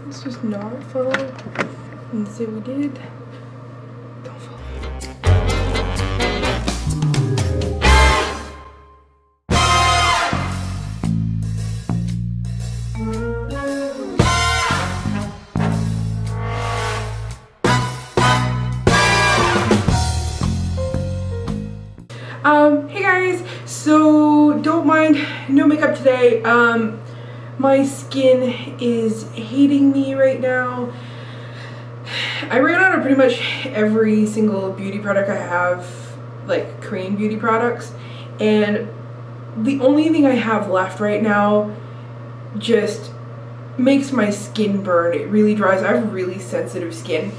Let's just not follow and say we did. Don't follow. Hey guys, so don't mind, no makeup today. My skin is hating me right now. I ran out of pretty much every single beauty product I have, like Korean beauty products, and the only thing I have left right now just makes my skin burn. It really dries. I have really sensitive skin.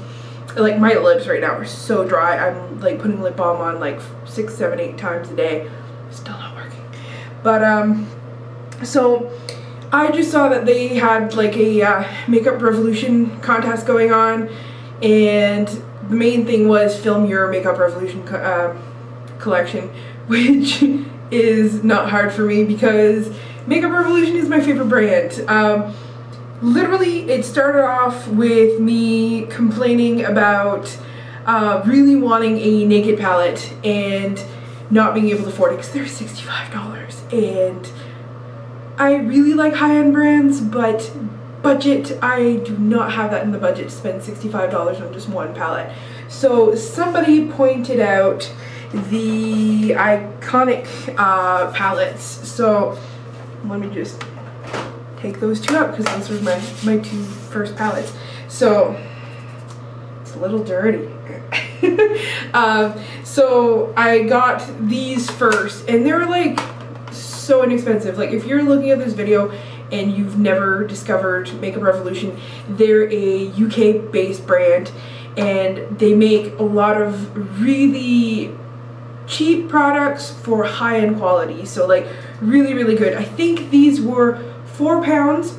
Like my lips right now are so dry. I'm like putting lip balm on like 6, 7, 8 times a day. Still not working. But so I just saw that they had like a Makeup Revolution contest going on, and the main thing was film your Makeup Revolution collection, which is not hard for me because Makeup Revolution is my favorite brand. Literally, it started off with me complaining about really wanting a naked palette and not being able to afford it because they're $65, and I really like high-end brands, but budget, I do not have that in the budget to spend $65 on just one palette. So somebody pointed out the Iconic palettes, so let me just take those two out because those were my two first palettes. So it's a little dirty. So I got these first, and they're like so inexpensive. Like if you're looking at this video and you've never discovered Makeup Revolution, they're a UK based brand and they make a lot of really cheap products for high-end quality, so like really good. I think these were £4,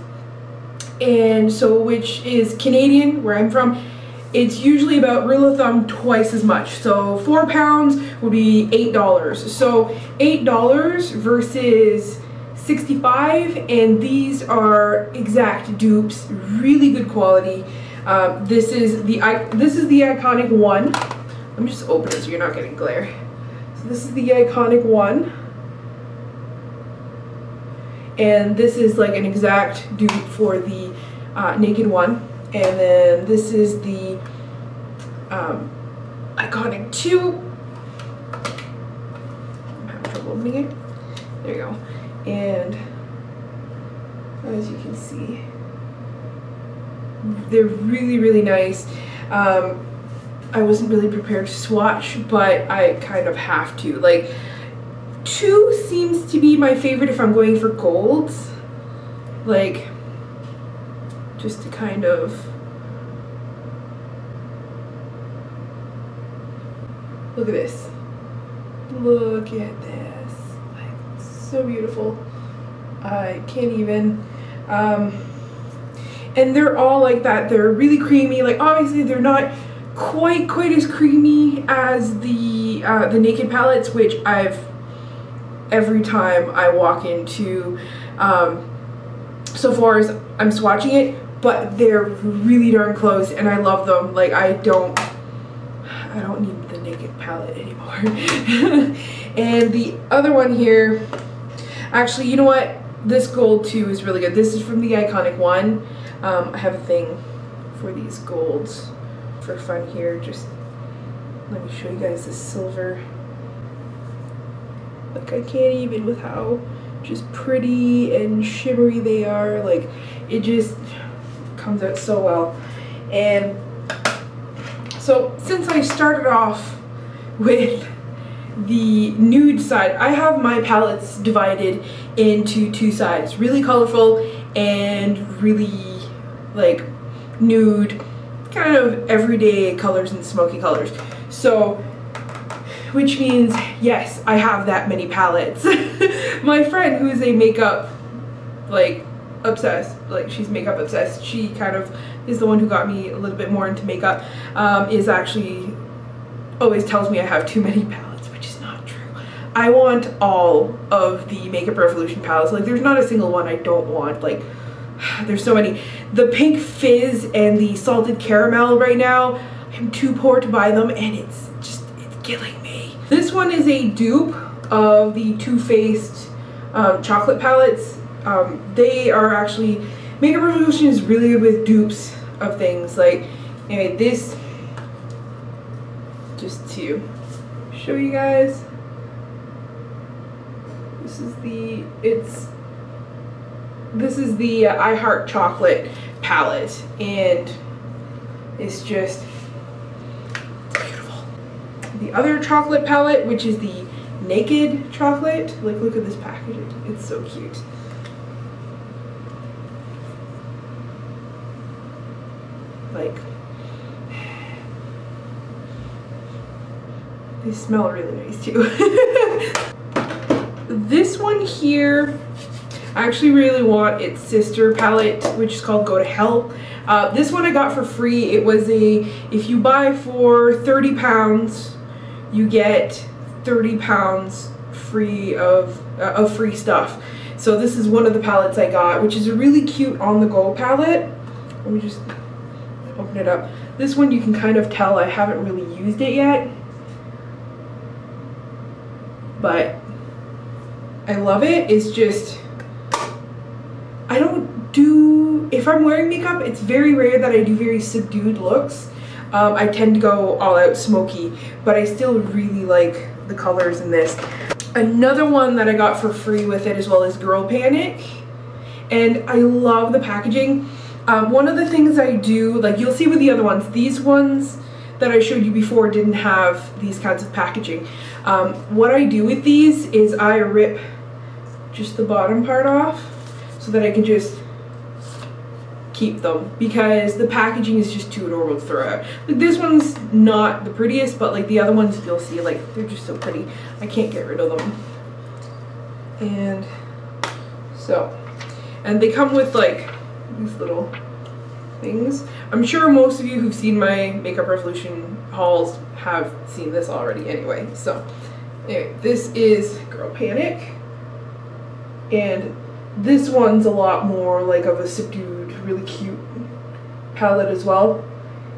and so which is Canadian where I'm from. It's usually about rule of thumb twice as much, so £4 would be $8. So $8 versus 65, and these are exact dupes, really good quality. This is the Iconic one. Let me just open it so you're not getting glare. So this is the Iconic one, and this is like an exact dupe for the naked one. And then this is the Iconic 2. I'm having trouble opening it. There you go. And as you can see, they're really nice. I wasn't really prepared to swatch, but I kind of have to. Like, 2 seems to be my favorite if I'm going for golds. Like, just to kind of look at this. Look at this. Like, so beautiful. I can't even. And they're all like that. They're really creamy. Like obviously they're not quite as creamy as the naked palettes, which every time I walk into Sephora's, I'm swatching it. But they're really darn close, and I love them. Like I don't need the naked palette anymore. And the other one here, actually, you know what? This gold too is really good. This is from the Iconic one. I have a thing for these golds for fun here. Just let me show you guys this silver. Like I can't even with how just pretty and shimmery they are. Like it just comes out so well. And so since I started off with the nude side, I have my palettes divided into 2 sides, really colorful and really like nude, kind of everyday colors and smoky colors. So which means yes, I have that many palettes. My friend who's a makeup like obsessed, like she's makeup obsessed, she kind of is the one who got me a little bit more into makeup, is actually always tells me I have too many palettes, which is not true. I want all of the Makeup Revolution palettes. Like there's not a single one I don't want. Like There's so many. The Pink Fizz and the Salted Caramel right now, I'm too poor to buy them, and it's killing me. This one is a dupe of the Too Faced chocolate palettes. They are actually, Makeup Revolution is really good with dupes of things. Like, anyway, this, just to show you guys, this is the I Heart Chocolate palette, and it's just beautiful. The other chocolate palette, which is the Naked Chocolate, like, look at this packaging, it's so cute. Like, they smell really nice too. This one here, I actually really want its sister palette, which is called Go to Hell. This one I got for free. It was if you buy for 30 pounds, you get 30 pounds free of free stuff. So this is one of the palettes I got, which is a really cute on-the-go palette. Let me just open it up. This one you can kind of tell I haven't really used it yet, but I love it. It's just, I don't do, if I'm wearing makeup, it's very rare that I do very subdued looks. I tend to go all out smoky, but I still really like the colors in this. Another one that I got for free with it as well is Girl Panic, and I love the packaging. One of the things I do, like you'll see with the other ones, these ones that I showed you before didn't have these kinds of packaging. What I do with these is I rip just the bottom part off so that I can just keep them, because the packaging is just too adorable to throw out. Like, this one's not the prettiest, but like the other ones you'll see, like, they're just so pretty. I can't get rid of them. And so, and they come with like these little things. I'm sure most of you who've seen my Makeup Revolution hauls have seen this already anyway. So anyway, this is Girl Panic, and this one's a lot more like of a subdued, really cute palette as well,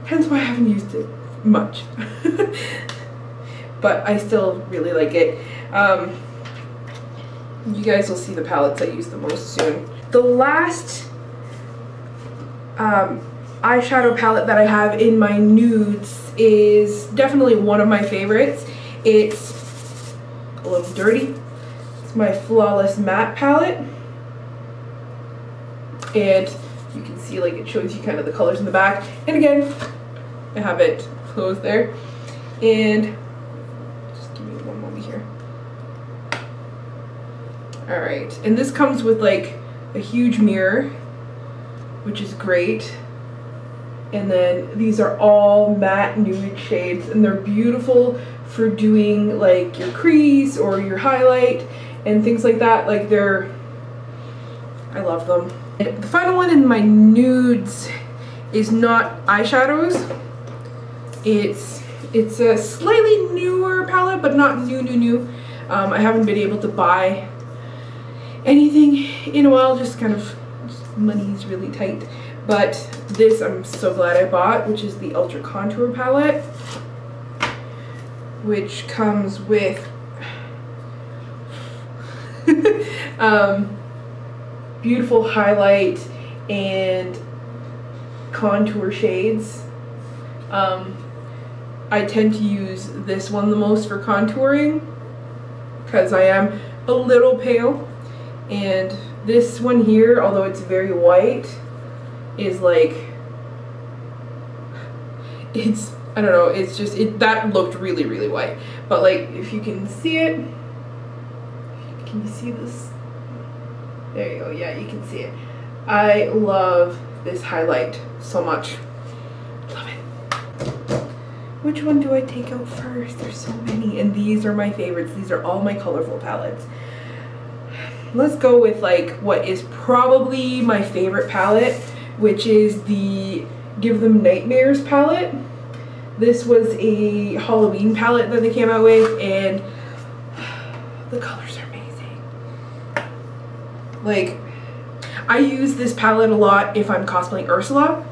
hence why I haven't used it much. But I still really like it. You guys will see the palettes I use the most soon. The last eyeshadow palette that I have in my nudes is definitely one of my favorites. It's a little dirty. It's my Flawless Matte palette, and you can see, like, it shows you kind of the colors in the back, and again I have it closed there. And just give me one moment here. Alright, and this comes with like a huge mirror, which is great. And then these are all matte nude shades, and they're beautiful for doing like your crease or your highlight and things like that. Like, I love them. And the final one in my nudes is not eyeshadows. It's a slightly newer palette, but not new. I haven't been able to buy anything in a while, just money's really tight. But this I'm so glad I bought, which is the Ultra Contour palette, which comes with beautiful highlight and contour shades. I tend to use this one the most for contouring because I am a little pale, and this one here, although it's very white, is like, I don't know, it's just, that looked really white, but like, if you can see it, can you see this? There you go, yeah, you can see it. I love this highlight so much. Love it. Which one do I take out first? There's so many, and these are my favorites. These are all my colorful palettes. Let's go with like what is probably my favorite palette, which is the Give Them Nightmares palette. This was a Halloween palette that they came out with, and the colors are amazing. Like, I use this palette a lot if I'm cosplaying Ursula,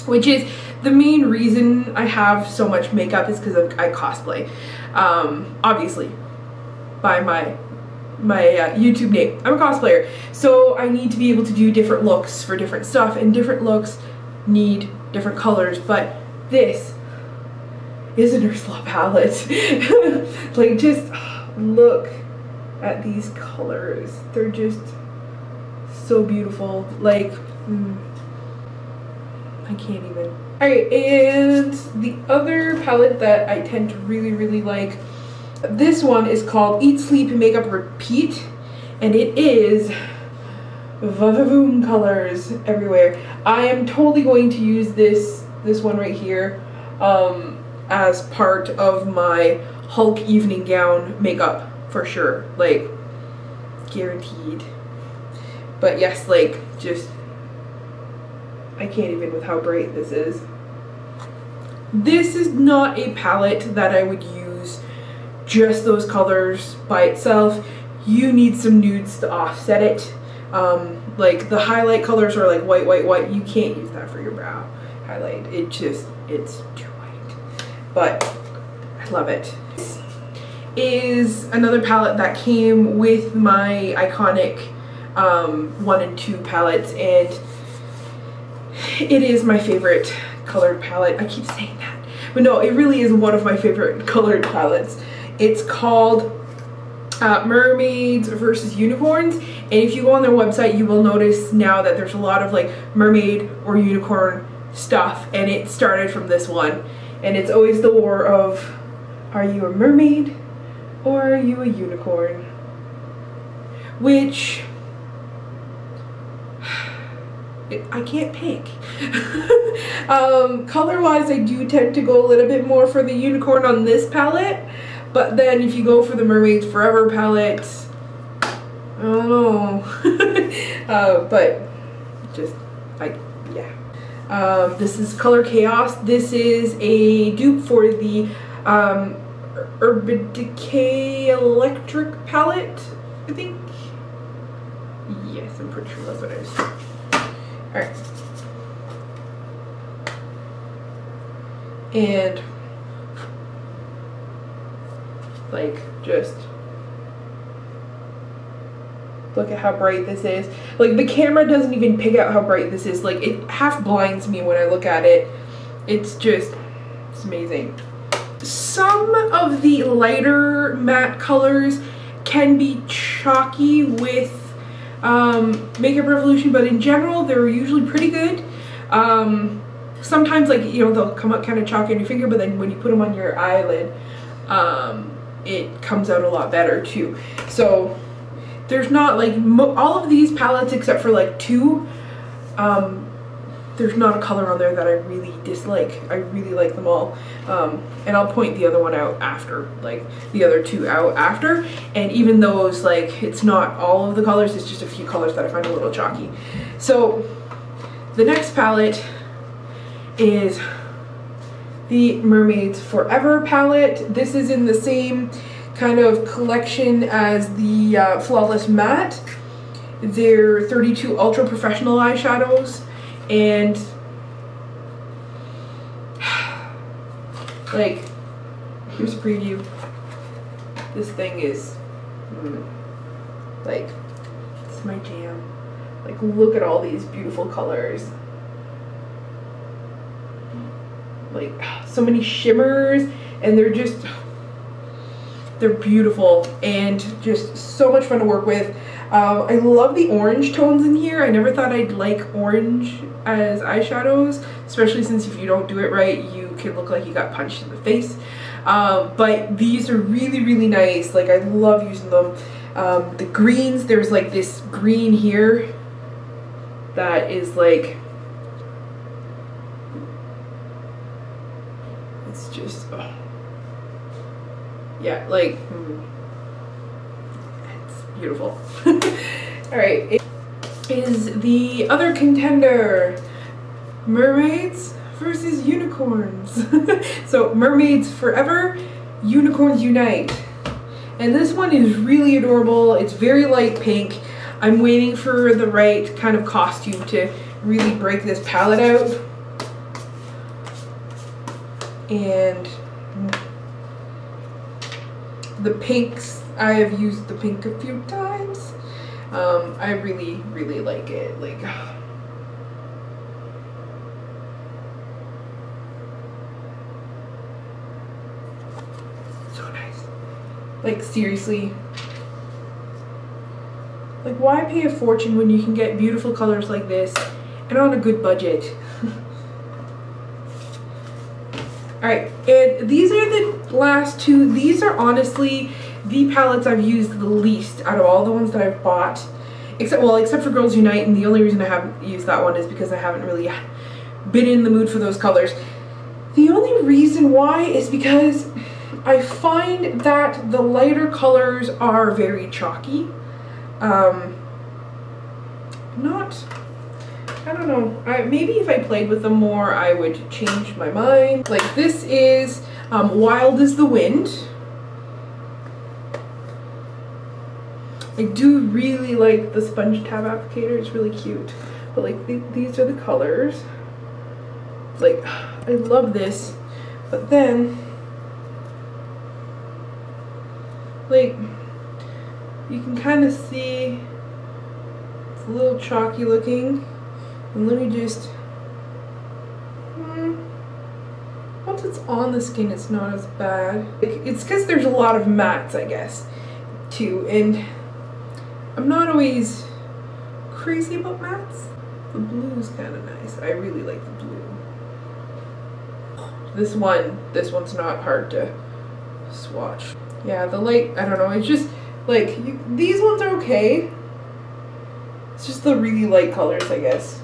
which is the main reason I have so much makeup is because I cosplay. Obviously, by my YouTube name, I'm a cosplayer, so I need to be able to do different looks for different stuff, and different looks need different colors, but this is an Ursula palette. Like, just look at these colors. They're just so beautiful. Like, I can't even. Alright, and the other palette that I tend to really like, this one is called Eat, Sleep, Makeup, Repeat, and it is Vavavoom colors everywhere. I am totally going to use this one right here as part of my Hulk evening gown makeup for sure, like guaranteed. But yes, like, just I can't even with how bright this is. This is not a palette that I would use just those colors by itself. You need some nudes to offset it. Like the highlight colors are like white, white, white. You can't use that for your brow highlight. It's too white. But I love it. This is another palette that came with my iconic 1 and 2 palettes, and it is my favorite colored palette. I keep saying that, but no, it really is one of my favorite colored palettes. It's called Mermaids versus Unicorns, and if you go on their website, you will notice now that there's a lot of like mermaid or unicorn stuff, and it started from this one, and it's always the war of, are you a mermaid or are you a unicorn? Which I can't pick. Color wise, I do tend to go a little bit more for the unicorn on this palette, but then if you go for the Mermaids Forever palette, I don't know. But just yeah. This is Color Chaos. This is a dupe for the Urban Decay Electric palette, I think. Yes, I'm pretty sure that's what it is. Alright. And like, just look at how bright this is. Like, the camera doesn't even pick out how bright this is. Like, it half blinds me when I look at it. It's amazing. Some of the lighter matte colors can be chalky with Makeup Revolution, but in general they're usually pretty good. Sometimes, like, you know, they'll come up kind of chalky on your finger, but then when you put them on your eyelid, it comes out a lot better too. So there's not like all of these palettes except for like 2, there's not a color on there that I really dislike. I really like them all. And I'll point the other one out after, like the other 2 out after. And even those, like, it's not all of the colors, it's just a few colors that I find a little chalky. So the next palette is the Mermaids Forever palette. This is in the same kind of collection as the Flawless Matte. They're 32 Ultra Professional eyeshadows, and like, here's a preview. This thing is like, it's my jam. Like, look at all these beautiful colors. Like, so many shimmers, and they're beautiful and just so much fun to work with. I love the orange tones in here. I never thought I'd like orange as eyeshadows, especially since if you don't do it right, you can look like you got punched in the face. But these are really nice. Like, I love using them. The greens, there's like this green here that is like, it's just, oh. Yeah, like, it's beautiful. Alright, it is the other contender, Mermaids versus Unicorns. So, Mermaids Forever, Unicorns Unite. And this one is really adorable. It's very light pink. I'm waiting for the right kind of costume to really break this palette out. And the pinks, I have used the pink a few times. I really, really like it. Like, so nice. Like, seriously. Like, why pay a fortune when you can get beautiful colors like this and on a good budget? Alright, and these are the last two. These are honestly the palettes I've used the least out of all the ones that I've bought. Except for Girls Unite, and the only reason I haven't used that one is because I haven't really been in the mood for those colors. The only reason why is because I find that the lighter colors are very chalky. I don't know, maybe if I played with them more I would change my mind. Like, this is Wild as the Wind. I do really like the sponge tab applicator, it's really cute. But like, these are the colors. Like, I love this, but then, like, you can kind of see it's a little chalky looking. And let me just, once it's on the skin, it's not as bad. It's because there's a lot of mattes, I guess, too. And I'm not always crazy about mattes. The blue is kind of nice. I really like the blue. This one's not hard to swatch. Yeah, the light, I don't know, it's just, like, these ones are okay. It's just the really light colors, I guess.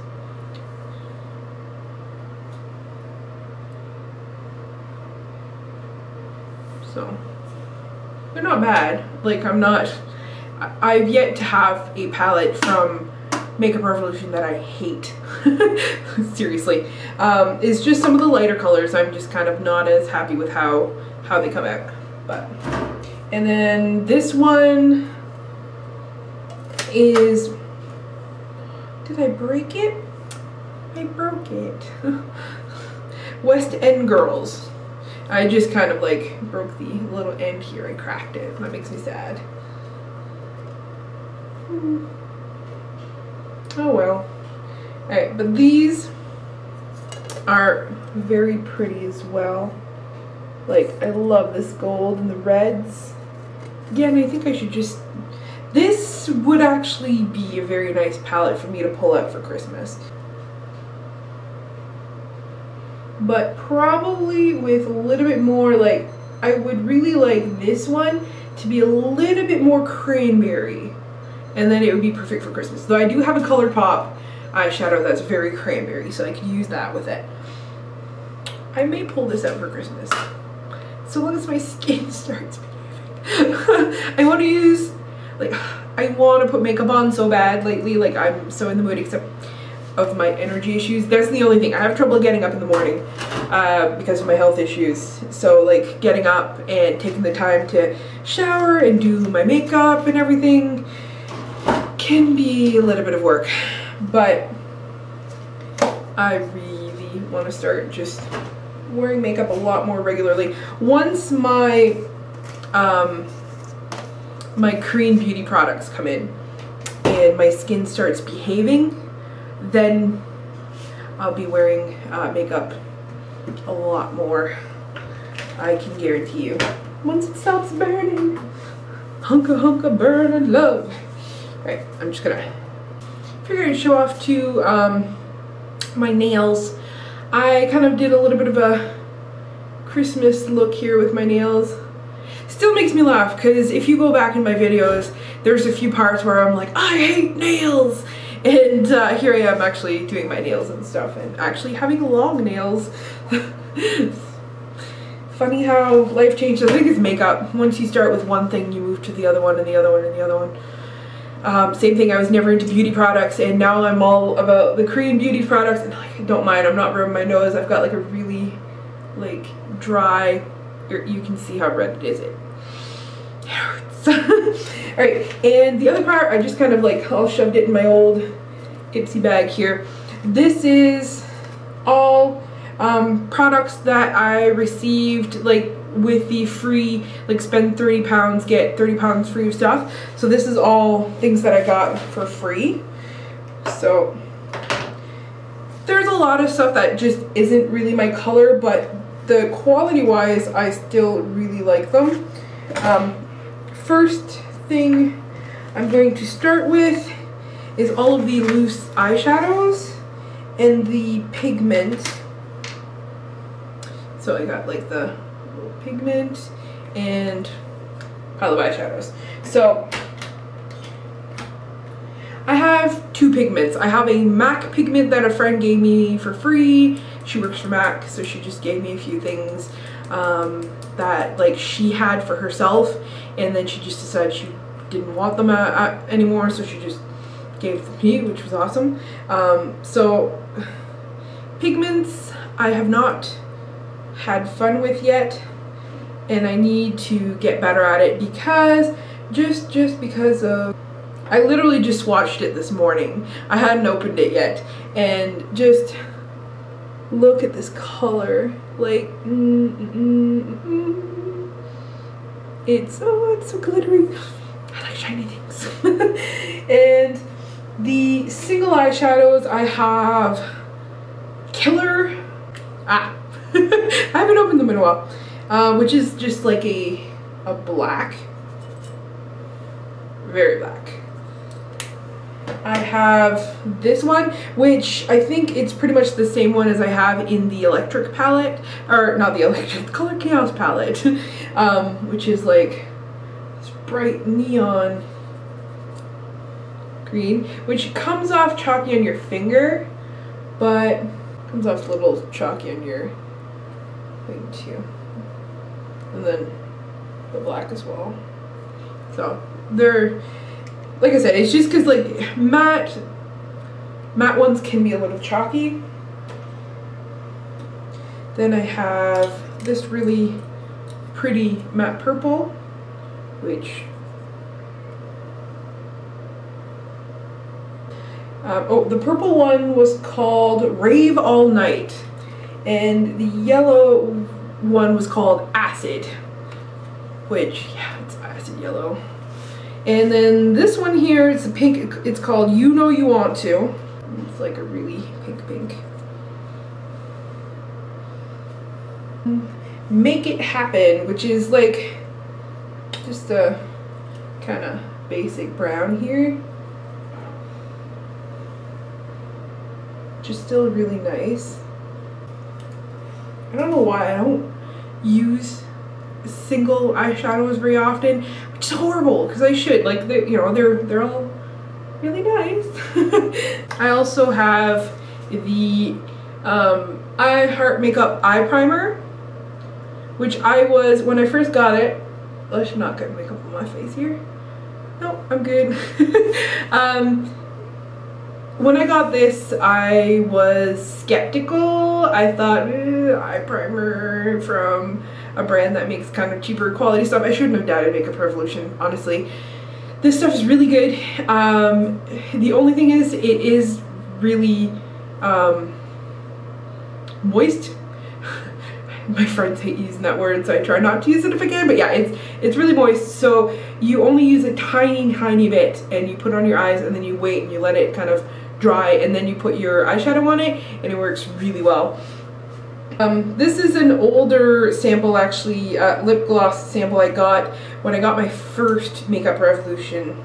So, they're not bad. Like, I've yet to have a palette from Makeup Revolution that I hate. Seriously. It's just some of the lighter colors I'm just kind of not as happy with how they come out. But, and then this one is, did I break it? I broke it. West End Girls. I just kind of like broke the little end here. I cracked it. That makes me sad. Oh well. Alright, but these are very pretty as well. Like, I love this gold and the reds. Again, I think I should just, this would actually be a very nice palette for me to pull out for Christmas. But probably with a little bit more, like, I would really like this one to be a little bit more cranberry. And then it would be perfect for Christmas. Though I do have a ColourPop eyeshadow that's very cranberry, so I could use that with it. I may pull this out for Christmas. So long as my skin starts behaving. I want to use, like, I want to put makeup on so bad lately. Like, I'm so in the mood, except of my energy issues. That's the only thing. I have trouble getting up in the morning because of my health issues. So, like, getting up and taking the time to shower and do my makeup and everything can be a little bit of work. But I really want to start just wearing makeup a lot more regularly. Once my my Korean beauty products come in and my skin starts behaving, then I'll be wearing makeup a lot more. I can guarantee you. Once it stops burning, hunka hunka burning love. Right, I'm just gonna figure to show off to my nails. I kind of did a little bit of a Christmas look here with my nails. Still makes me laugh because if you go back in my videos, there's a few parts where I'm like, I hate nails. And here I am actually doing my nails and stuff and actually having long nails. Funny how life changes. I think it's makeup. Once you start with one thing, you move to the other one and the other one and the other one. Same thing, I was never into beauty products and now I'm all about the Korean beauty products and like, I don't mind, I'm not rubbing my nose. I've got like a really like dry, you can see how red it is. hurts. Alright, and the other part, I just kind of like all shoved it in my old Ipsy bag here. This is all products that I received like with the free, like spend 30 pounds, get 30 pounds free of stuff. So this is all things that I got for free. So there's a lot of stuff that just isn't really my color, but the quality wise I still really like them. First thing I'm going to start with is all of the loose eyeshadows and the pigment. So I got like the little pigment and pile of eyeshadows. So I have two pigments. I have a MAC pigment that a friend gave me for free. She works for MAC, so she just gave me a few things that like she had for herself, and then she just decided she didn't want them anymore, so she just gave them to me, which was awesome. So pigments I have not had fun with yet, and I need to get better at it because just because of, I literally just swatched it this morning. I hadn't opened it yet, and just look at this color. Like, it's so glittery. I like shiny things. And the single eyeshadows I have Killer. I haven't opened them in a while. Which is just like a black, very black. I have this one, which I think it's pretty much the same one as I have in the electric palette, or not the electric, the Color Chaos palette, which is like this bright neon green, which comes off chalky on your finger, but comes off a little chalky on your thing too. And then the black as well. So they're, like I said, it's just because like matte ones can be a little chalky. Then I have this really pretty matte purple, which the purple one was called Rave All Night, and the yellow one was called Acid, which, yeah, it's acid yellow. And then this one here, it's a pink, it's called You Know You Want To. It's like a really pink. Make It Happen, which is like just a kind of basic brown here. Just still really nice. I don't know why I don't use single eyeshadows very often, which is horrible because I should. Like, you know, they're all really nice. I also have the I Heart Makeup eye primer, which I was, when I first got it, I should not get makeup on my face here. No, I'm good. When I got this, I was skeptical. I thought, eye primer from a brand that makes kind of cheaper quality stuff. I shouldn't have doubted Makeup Revolution, honestly. This stuff is really good. The only thing is, it is really moist. My friends hate using that word, so I try not to use it if I can, but yeah, it's really moist. So you only use a tiny bit, and you put it on your eyes, and then you wait and you let it kind of dry, and then you put your eyeshadow on it, and it works really well. This is an older sample, actually, lip gloss sample I got when I got my first Makeup Revolution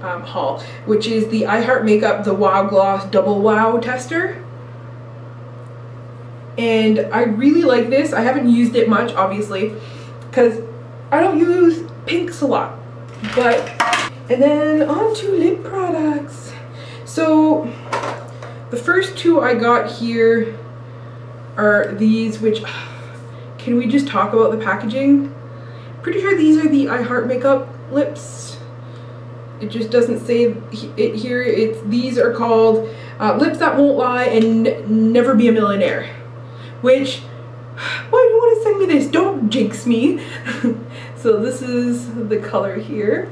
haul, which is the I Heart Makeup the Wow Gloss Double Wow Tester. And I really like this. I haven't used it much, obviously, because I don't use pinks a lot. But, and then on to lip products. So the first two I got here are these, which, can we just talk about the packaging? Pretty sure these are the I Heart Makeup lips. It just doesn't say it here. These are called Lips That Won't Lie and Never Be a Millionaire. Which, why do you want to send me this? Don't jinx me. So this is the color here.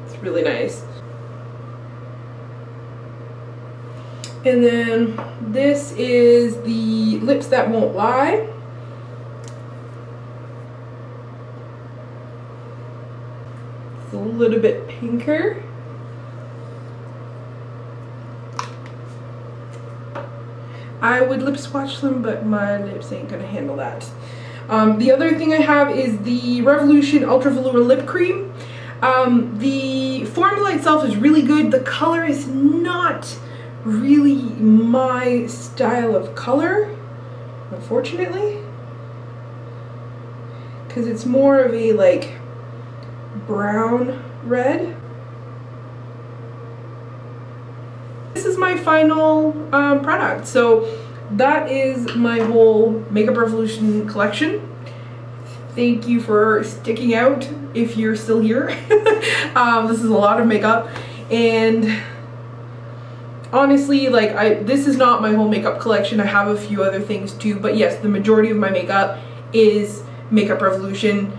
It's really nice. And then this is the Lips That Won't Lie. It's a little bit pinker. I would lip swatch them, but my lips ain't gonna handle that. The other thing I have is the Revolution Ultra Velour Lip Cream. The formula itself is really good. The color is not really my style of color, unfortunately, because it's more of a like brown red. This is my final product. So that is my whole Makeup Revolution collection. Thank you for sticking out if you're still here. This is a lot of makeup, and honestly, like, this is not my whole makeup collection. I have a few other things too, but yes, the majority of my makeup is Makeup Revolution.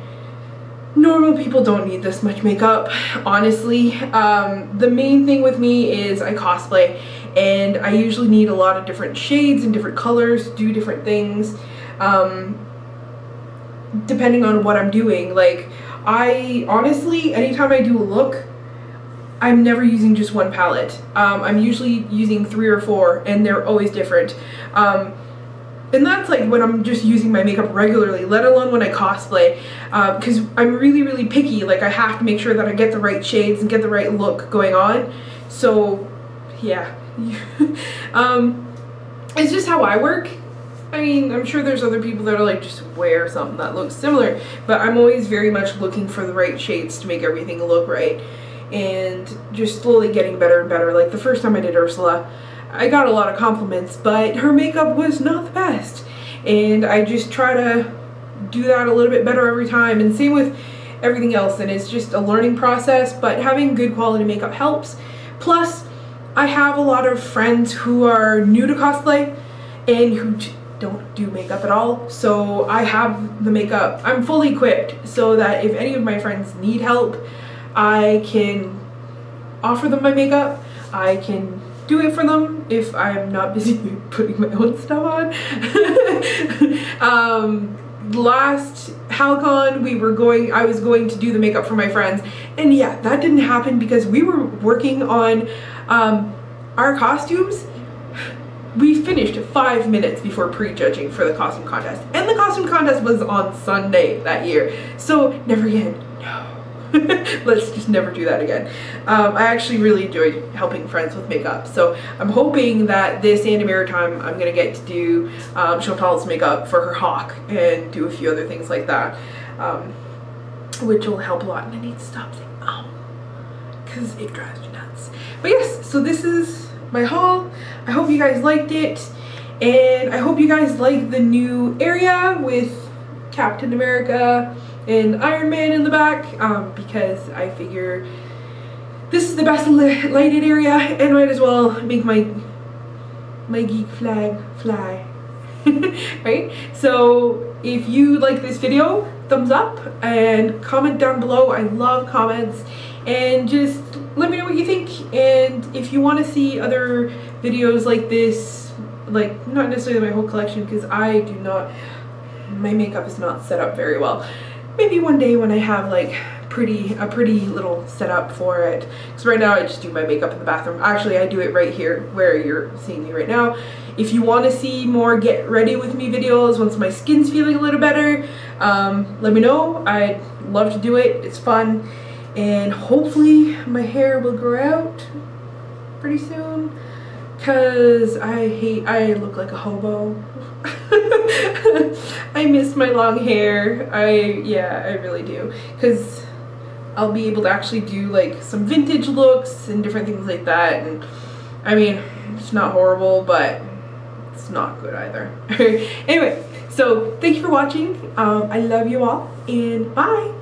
Normal people don't need this much makeup, honestly. The main thing with me is I cosplay, and I usually need a lot of different shades and different colors, do different things, depending on what I'm doing. Like, I honestly, anytime I do a look, I'm never using just one palette. I'm usually using 3 or 4, and they're always different. And that's like when I'm just using my makeup regularly, let alone when I cosplay, because I'm really, really picky. Like, I have to make sure that I get the right shades and get the right look going on. So yeah, it's just how I work. I mean, I'm sure there's other people that are like, just wear something that looks similar, but I'm always very much looking for the right shades to make everything look right, and just slowly getting better and better. Like the first time I did Ursula, I got a lot of compliments, but her makeup was not the best, and I just try to do that a little bit better every time, and same with everything else. And it's just a learning process, but having good quality makeup helps. Plus, I have a lot of friends who are new to cosplay and who don't do makeup at all, so I have the makeup. I'm fully equipped so that if any of my friends need help, I can offer them my makeup. I can do it for them if I'm not busy putting my own stuff on. Last HalCon, I was going to do the makeup for my friends, and yeah, that didn't happen because we were working on our costumes. We finished 5 minutes before prejudging for the costume contest, and the costume contest was on Sunday that year, so never again. No. Let's just never do that again. I actually really enjoyed helping friends with makeup, so I'm hoping that this Sandy Maritime I'm gonna get to do Chantal's makeup for her hawk and do a few other things like that, which will help a lot. And I need to stop saying because it drives me nuts. But yes, so this is my haul. I hope you guys liked it, and I hope you guys like the new area with Captain America and Iron Man in the back, because I figure this is the best lighted area, and might as well make my geek flag fly. Right? So if you like this video, thumbs up and comment down below. I love comments, and just let me know what you think. And if you want to see other videos like this, like not necessarily my whole collection, because my makeup is not set up very well. Maybe one day when I have like a pretty little setup for it, because right now I just do my makeup in the bathroom. Actually, I do it right here where you're seeing me right now. If you want to see more get ready with me videos once my skin's feeling a little better, let me know. I'd love to do it. It's fun, and hopefully my hair will grow out pretty soon, because I look like a hobo. I miss my long hair. Yeah, I really do, because I'll be able to actually do like some vintage looks and different things like that. And I mean, it's not horrible, but it's not good either. Anyway, so thank you for watching. I love you all, and bye.